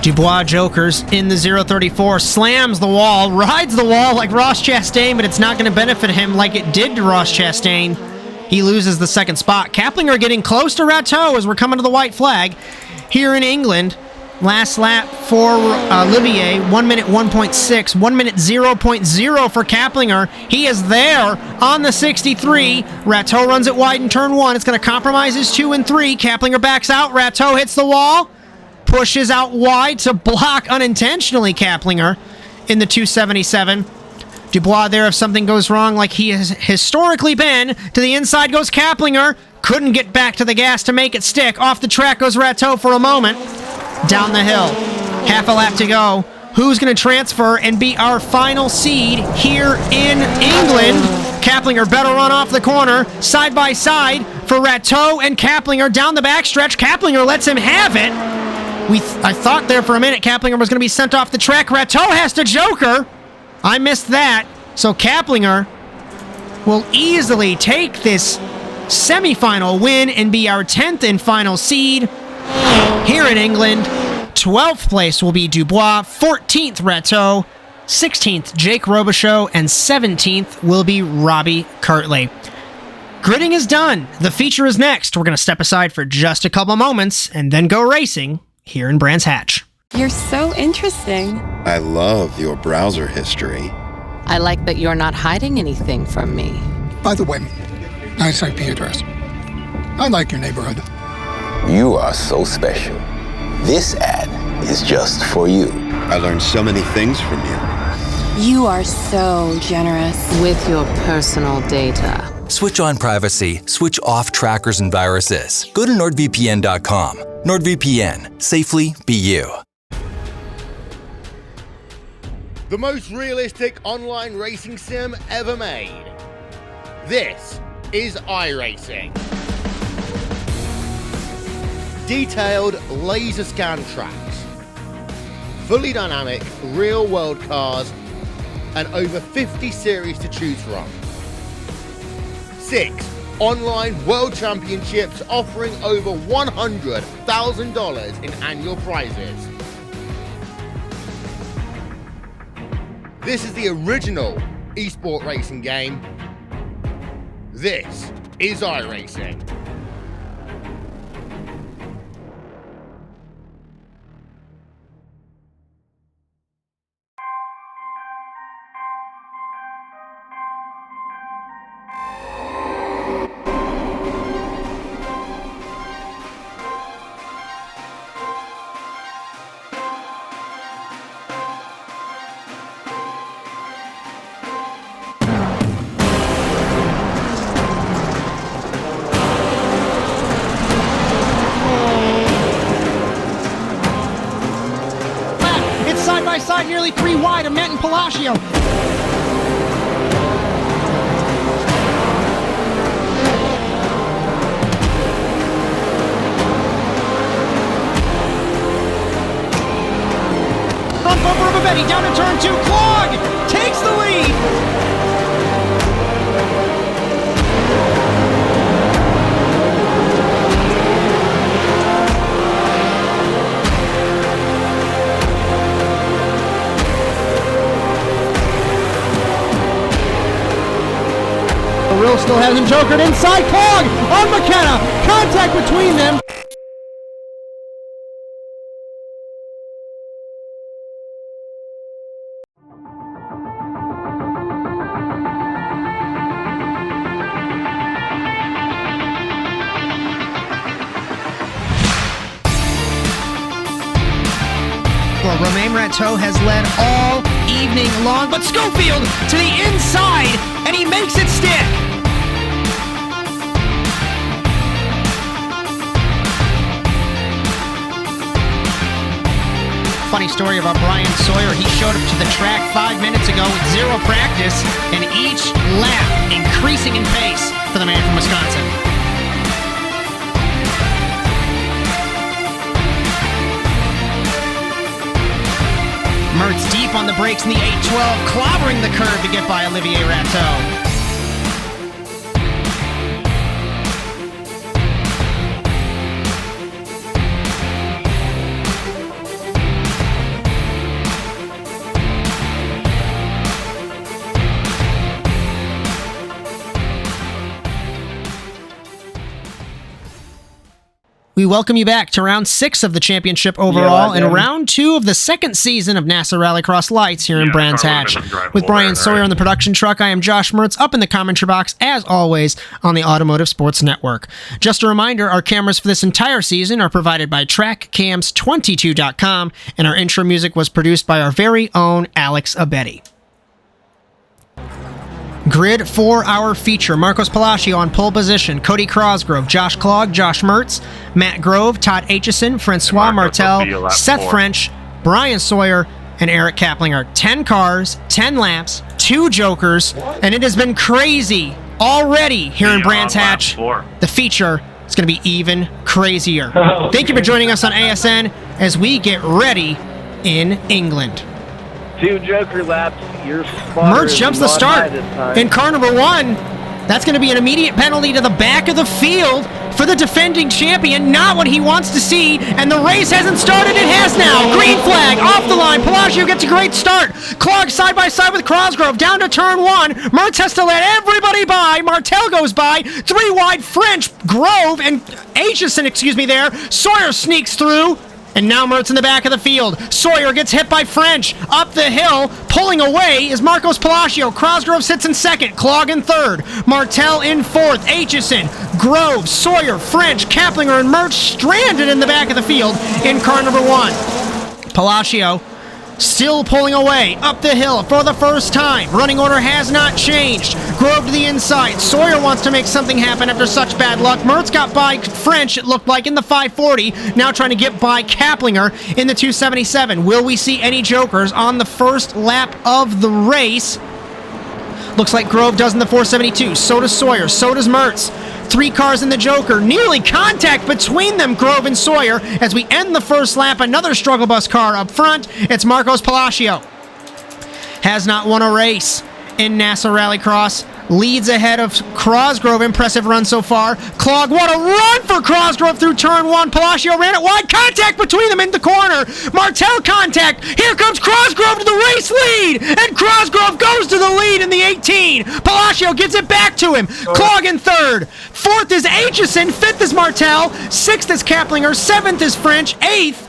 Dubois jokers in the 034, slams the wall, rides the wall like Ross Chastain, but it's not going to benefit him like it did to Ross Chastain. He loses the second spot. Kaplinger getting close to Rateau as we're coming to the white flag. Here in England, last lap for Olivier, 1 minute 1.6, 1 minute 0.0 for Kaplinger. He is there on the 63. Rateau runs it wide in turn 1. It's going to compromise his 2 and 3. Kaplinger backs out. Rateau hits the wall. Pushes out wide to block unintentionally Kaplinger in the 277. Dubois there if something goes wrong like he has historically been. To the inside goes Kaplinger. Couldn't get back to the gas to make it stick. Off the track goes Rateau for a moment. Down the hill. Half a lap to go. Who's going to transfer and be our final seed here in England? Kaplinger better run off the corner. Side by side for Rateau and Kaplinger down the backstretch. Kaplinger lets him have it. I thought there for a minute Kaplinger was going to be sent off the track. Rateau has to joker. I missed that. So Kaplinger will easily take this semifinal win and be our 10th and final seed here in England. 12th place will be Dubois, 14th Rateau, 16th Jake Robichaux, and 17th will be Robbie Kirtley. Gridding is done. The feature is next. We're going to step aside for just a couple moments and then go racing here in Brands Hatch. You're so interesting. I love your browser history. I like that you're not hiding anything from me. By the way, nice IP address. I like your neighborhood. You are so special. This ad is just for you. I learned so many things from you. You are so generous. With your personal data. Switch on privacy, switch off trackers and viruses. Go to nordvpn.com. NordVPN. Safely be you. The most realistic online racing sim ever made. This is iRacing. Detailed laser scan tracks, fully dynamic real-world cars, and over 50 series to choose from. 6 online world championships offering over $100,000 in annual prizes. This is the original esport racing game. This is iRacing. Side nearly 3 wide of Matt and Palacio. Front bumper of Bebetti down to turn 2. Clog takes the lead. Real still hasn't jokered inside. Clog on McKenna. Contact between them. Well, Romain Rateau has led all evening long, but Schofield to the inside, and he makes it stick. Funny story about Bryan Sawyer. He showed up to the track 5 minutes ago with 0 practice, and each lap increasing in pace for the man from Wisconsin. Mertz deep on the brakes in the 812, clobbering the curve to get by Olivier Rateau. We welcome you back to round 6 of the championship overall and round 2 of the second season of NASA Rallycross Lites here in Brands Hatch. With Bryan Sawyer on the production truck, I am Josh Mertz up in the commentary box, as always, on the Automotive Sports Network. Just a reminder, our cameras for this entire season are provided by TrackCams22.com, and our intro music was produced by our very own Alex Abetti. Grid for our feature: Marcos Palacio on pole position, Cody Crosgrove, Josh Klog, Josh Mertz, Matt Grove, Todd Aitchison, Francois Martel, Seth French, Bryan Sawyer, and Eric Kaplinger. 10 cars, 10 laps, 2 jokers, and it has been crazy already here in Brands Hatch. The feature is going to be even crazier. Thank you for joining us on ASN as we get ready in England. 2 joker laps. Your spotter Mertz jumps the start in car number 1. That's going to be an immediate penalty to the back of the field for the defending champion. Not what he wants to see, and the race hasn't started. It has now. Green flag off the line. Palacio gets a great start. Klog side by side with Crosgrove down to turn 1. Mertz has to let everybody by. Martel goes by. 3 wide. French, Grove, and Aitchison, there. Sawyer sneaks through. And now Mertz in the back of the field. Sawyer gets hit by French. Up the hill, pulling away is Marcos Palacio. Crosgrove sits in second. Klog in third. Martel in fourth. Aitchison, Grove, Sawyer, French, Kaplinger, and Mertz stranded in the back of the field in car number 1. Palacio still pulling away up the hill for the first time. Running order has not changed. Grove to the inside. Sawyer wants to make something happen after such bad luck. Mertz got by French, it looked like, in the 540. Now trying to get by Kaplinger in the 277. Will we see any jokers on the first lap of the race? Looks like Grove does in the 472. So does Sawyer. So does Mertz. 3 cars in the joker. Nearly contact between them, Grove and Sawyer. As we end the first lap, another struggle bus car up front. It's Marcos Palacio. Has not won a race in NASA Rallycross. Leads ahead of Crosgrove. Impressive run so far. Klog, what a run for Crosgrove through turn 1. Palacio ran it wide. Contact between them in the corner. Martel contact. Here comes Crosgrove to the race lead. And Crosgrove goes to the lead in the 18. Palacio gives it back to him. Klog in third. 4th is Aitchison. 5th is Martel. 6th is Kaplinger. 7th is French. 8th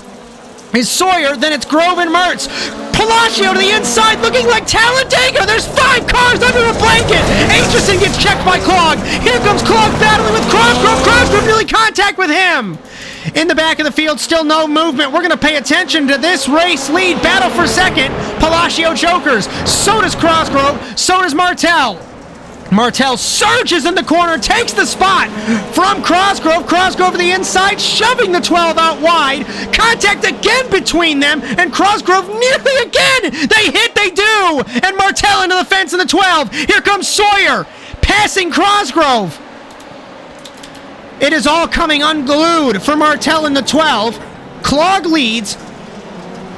is Sawyer. Then it's Grove and Mertz. Palacio to the inside, looking like Talladega. There's 5 cars under a blanket. Aitchison gets checked by Klog. Here comes Klog battling with Crosgrove. Crosgrove nearly contact with him. In the back of the field, still no movement. We're going to pay attention to this race lead. Battle for second. Palacio jokers. So does Crosgrove. So does Martel. Martel surges in the corner, takes the spot from Crosgrove. Crosgrove to the inside, shoving the 12 out wide. Contact again between them, and Crosgrove nearly again. They hit, they do. And Martel into the fence in the 12. Here comes Sawyer, passing Crosgrove. It is all coming unglued for Martel in the 12. Klog leads.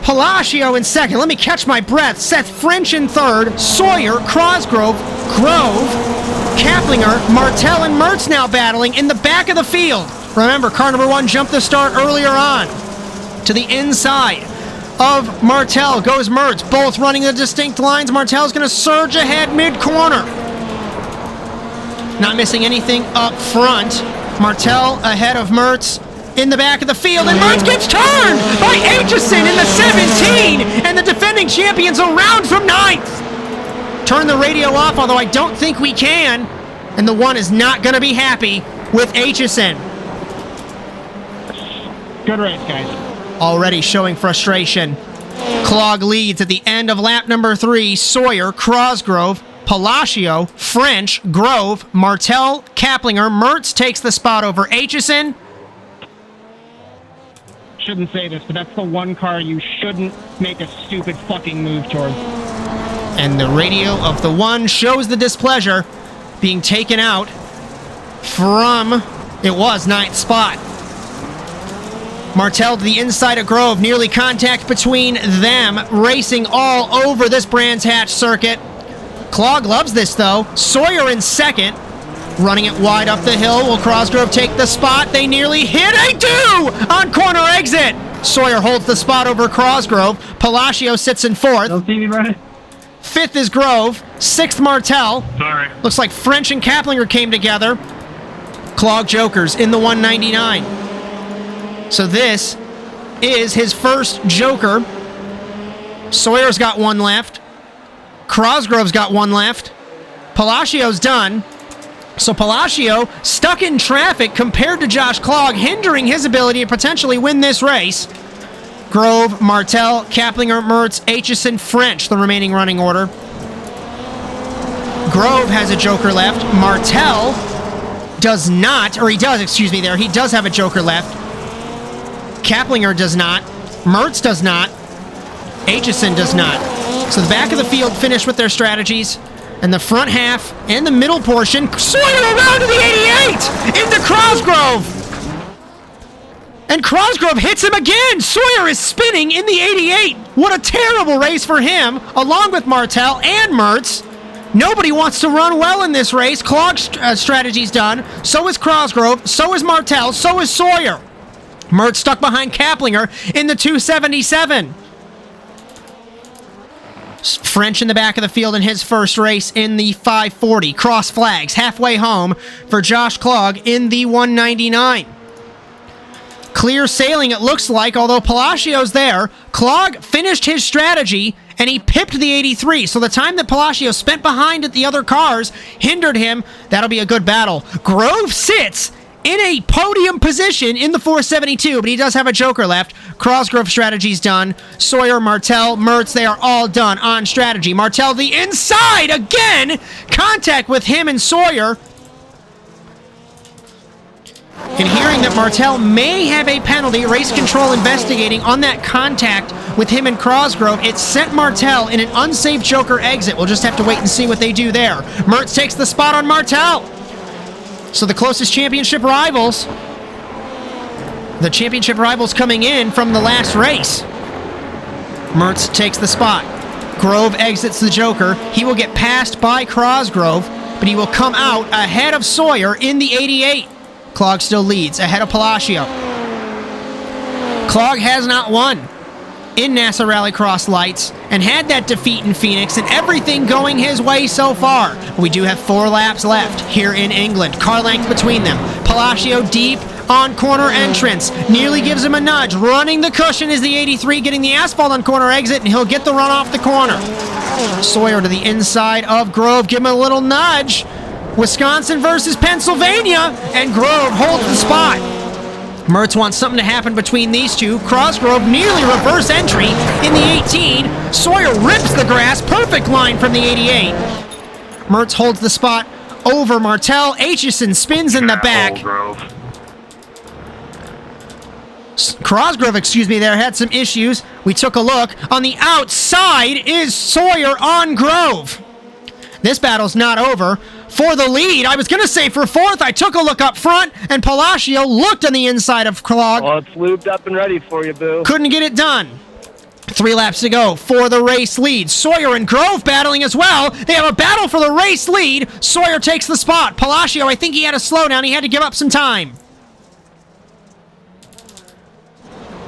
Palacio in second. Let me catch my breath. Seth French in third. Sawyer, Crosgrove, Grove, Kaplinger, Martel, and Mertz now battling in the back of the field. Remember, car number 1 jumped the start earlier on. To the inside of Martel goes Mertz, both running the distinct lines. Martel's going to surge ahead mid-corner. Not missing anything up front. Martel ahead of Mertz. In the back of the field, and Mertz gets turned by Aitchison in the 17, and the defending champions around from 9th. Turn the radio off, although I don't think we can, and the 1 is not going to be happy with Aitchison. Good race, guys. Already showing frustration. Klog leads at the end of lap number 3. Sawyer, Crosgrove, Palacio, French, Grove, Martel, Kaplinger. Mertz takes the spot over Aitchison. Shouldn't say this, but that's the one car you shouldn't make a stupid fucking move towards. And the radio of the 1 shows the displeasure being taken out from, it was 9th spot. Martel to the inside of Grove, nearly contact between them, racing all over this Brands Hatch circuit. Klog loves this though. Sawyer in second. Running it wide up the hill. Will Crosgrove take the spot? They nearly hit. They do! On corner exit. Sawyer holds the spot over Crosgrove. Palacio sits in 4th. Don't see me, Bryan. 5th is Grove. 6th Martel. Sorry. Looks like French and Kaplinger came together. Klog jokers in the 199. So this is his first Joker. Sawyer's got one left. Cosgrove's got one left. Palacio's done. So Palacio stuck in traffic compared to Josh Klog, hindering his ability to potentially win this race. Grove, Martel, Kaplinger, Mertz, Aitchison, French, the remaining running order. Grove has a Joker left. Martel does not, or he does, excuse me there. He does have a Joker left. Kaplinger does not. Mertz does not. Aitchison does not. So the back of the field finished with their strategies. And the front half and the middle portion, Sawyer around to the 88 into Cosgrove. And Cosgrove hits him again. Sawyer is spinning in the 88. What a terrible race for him, along with Martel and Mertz. Nobody wants to run well in this race. Klog's strategy's done. So is Cosgrove. So is Martel. So is Sawyer. Mertz stuck behind Kaplinger in the 277. French in the back of the field in his first race in the 540. Cross flags halfway home for Josh Klog in the 199. Clear sailing, it looks like, although Palacio's there. Klog finished his strategy and he pipped the 83. So the time that Palacio spent behind at the other cars hindered him. That'll be a good battle. Grove sits in a podium position in the 472, but he does have a Joker left. Cosgrove strategy's done. Sawyer, Martel, Mertz, they are all done on strategy. Martel the inside again. Contact with him and Sawyer. And hearing that Martel may have a penalty, race control investigating on that contact with him and Cosgrove, it sent Martel in an unsafe Joker exit. We'll just have to wait and see what they do there. Mertz takes the spot on Martel. So the closest championship rivals, coming in from the last race. Mertz takes the spot. Grove exits the Joker. He will get passed by Cosgrove, but he will come out ahead of Sawyer in the 88. Klog still leads, ahead of Palacio. Klog has not won in NASA Rallycross Lites and had that defeat in Phoenix and everything going his way so far. We do have 4 laps left here in England. Car length between them. Palacio deep on corner entrance. Nearly gives him a nudge. Running the cushion is the 83, getting the asphalt on corner exit, and he'll get the run off the corner. Sawyer to the inside of Grove. Give him a little nudge. Wisconsin versus Pennsylvania, and Grove holds the spot. Mertz wants something to happen between these two. Cosgrove nearly reverse entry in the 18. Sawyer rips the grass. Perfect line from the 88. Mertz holds the spot over Martel. Aitchison spins in the back. Cosgrove, there, had some issues. We took a look. On the outside is Sawyer on Grove. This battle's not over. For the lead, I was going to say for fourth, I took a look up front, and Palacio looked on the inside of Klog. Well, it's lubed up and ready for you, Boo. Couldn't get it done. 3 laps to go for the race lead. Sawyer and Grove battling as well. They have a battle for the race lead. Sawyer takes the spot. Palacio, I think he had a slowdown. He had to give up some time.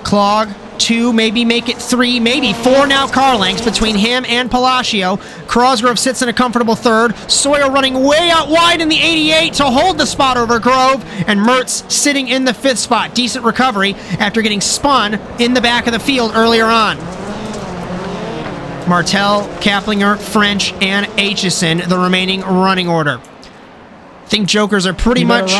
Klog, 2, maybe make it 3, maybe 4 now car lengths between him and Palacio. Cosgrove sits in a comfortable third. Sawyer running way out wide in the 88 to hold the spot over Grove. And Mertz sitting in the 5th spot. Decent recovery after getting spun in the back of the field earlier on. Martel, Kaplinger, French, and Aitchison, the remaining running order. I think Jokers are pretty much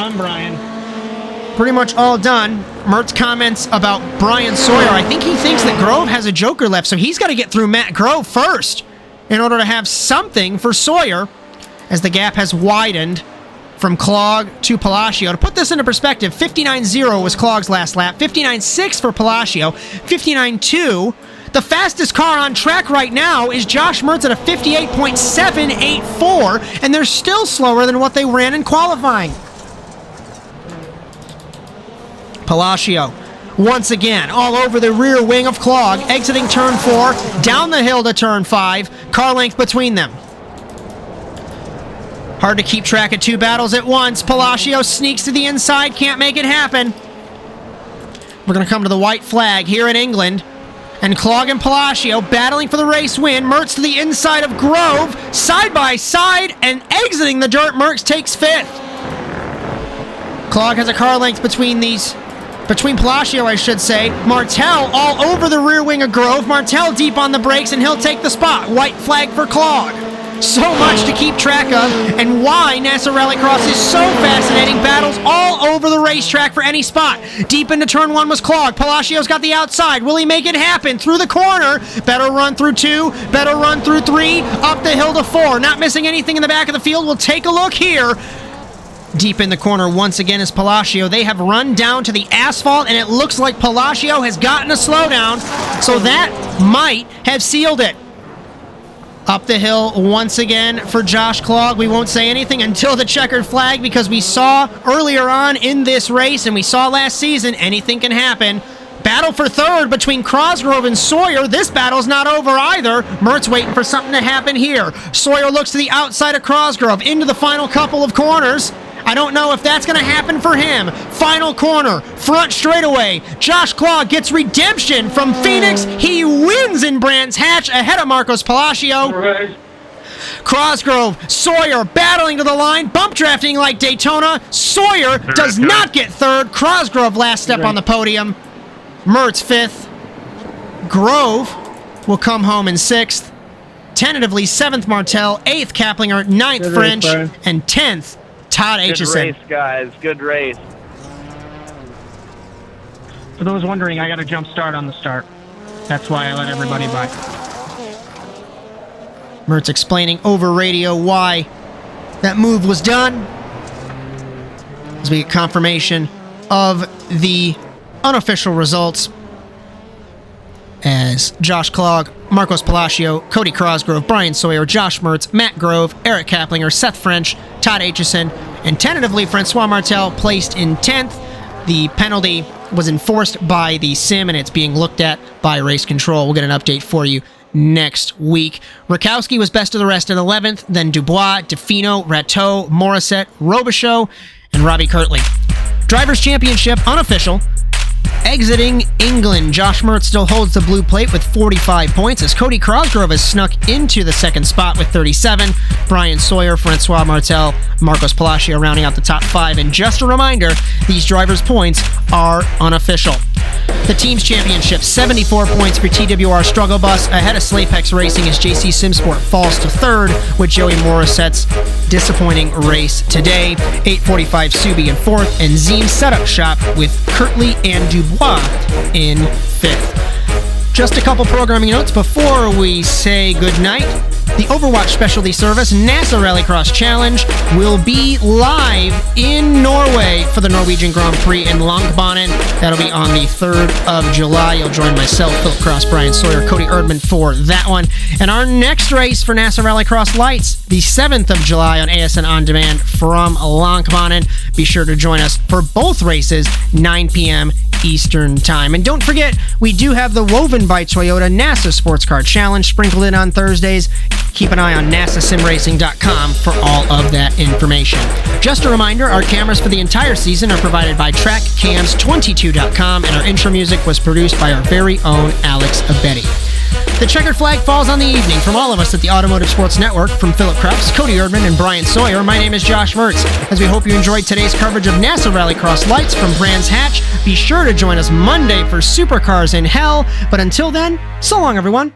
all done. Mertz comments about Bryan Sawyer. I think he thinks that Grove has a Joker left, so he's got to get through Matt Grove first in order to have something for Sawyer, as the gap has widened from Klog to Palacio. To put this into perspective, 59.0 was Klog's last lap, 59.6 for Palacio, 59.2. The fastest car on track right now is Josh Mertz at a 58.784, and they're still slower than what they ran in qualifying. Palacio, once again, all over the rear wing of Klog, exiting turn 4, down the hill to turn 5, car length between them. Hard to keep track of 2 battles at once. Palacio sneaks to the inside, can't make it happen. We're going to come to the white flag here in England. And Klog and Palacio battling for the race win. Mertz to the inside of Grove, side by side, and exiting the dirt, Mertz takes 5th. Klog has a car length between these between Palacio, I should say. Martel all over the rear wing of Grove. Martel deep on the brakes, and he'll take the spot. White flag for Clog. So much to keep track of, and why NASA Rallycross is so fascinating. Battles all over the racetrack for any spot. Deep into turn 1 was Clog. Palacio's got the outside. Will he make it happen? Through the corner. Better run through 2. Better run through 3. Up the hill to 4. Not missing anything in the back of the field. We'll take a look here. Deep in the corner once again is Palacio. They have run down to the asphalt, and it looks like Palacio has gotten a slowdown, so that might have sealed it. Up the hill once again for Josh Clog. We won't say anything until the checkered flag, because we saw earlier on in this race, and we saw last season, anything can happen. Battle for third between Cosgrove and Sawyer. This battle's not over either. Mertz waiting for something to happen here. Sawyer looks to the outside of Cosgrove into the final couple of corners. I don't know if that's going to happen for him. Final corner, front straightaway. Josh Clog gets redemption from Phoenix. He wins in Brands Hatch ahead of Marcos Palacio. Right. Cosgrove, Sawyer battling to the line, bump drafting like Daytona. Sawyer does not get third. Cosgrove last step on the podium. Mertz 5th. Grove will come home in 6th. Tentatively 7th Martel, 8th Kaplinger, 9th French, and 10th Todd Aitchison. Good race, guys. Good race. For those wondering, I got a jump start on the start. That's why I let everybody by. Mertz explaining over radio why that move was done. As we get confirmation of the unofficial results, as Josh Clog, Marcos Palacio, Cody Cosgrove, Bryan Sawyer, Josh Mertz, Matt Grove, Eric Kaplinger, Seth French, Todd Aitchison, and tentatively Francois Martel placed in 10th. The penalty was enforced by the sim, and it's being looked at by race control. We'll get an update for you next week. Rakowski was best of the rest at 11th, then Dubois, DeFino, Rateau, Morissette, Robichaux, and Robbie Kirtley. Drivers' Championship, unofficial. Exiting England, Josh Mertz still holds the blue plate with 45 points, as Cody Cosgrove has snuck into the second spot with 37. Bryan Sawyer, Francois Martel, Marcos Palacio rounding out the top 5. And just a reminder, these drivers' points are unofficial. The team's championship, 74 points for TWR Struggle Bus, ahead of Slapex Racing as JC Simsport falls to 3rd with Joey Morissette's disappointing race today. 845 Subi in 4th, and Zine Setup Shop with Kirtley and Dubois in 5th. Just a couple programming notes before we say goodnight. The Overwatch Specialty Service NASA Rallycross Challenge will be live in Norway for the Norwegian Grand Prix in Longbanen. That'll be on the 3rd of July. You'll join myself, Philip Cross, Bryan Sawyer, Cody Erdman for that one. And our next race for NASA Rallycross Lites, the 7th of July on ASN On Demand from Longbanen. Be sure to join us for both races, 9 p.m. Eastern Time. And don't forget, we do have the Woven by Toyota NASA Sports Car Challenge sprinkled in on Thursdays. Keep an eye on nasasimracing.com for all of that information. Just a reminder, our cameras for the entire season are provided by TrackCams22.com, and our intro music was produced by our very own Alex Abetti. The checkered flag falls on the evening. From all of us at the Automotive Sports Network, from Philip Krups, Cody Erdman, and Bryan Sawyer, my name is Josh Mertz. As we hope you enjoyed today's coverage of NASA Rallycross Lites from Brands Hatch, be sure to join us Monday for Supercars in Hell. But until then, so long, everyone.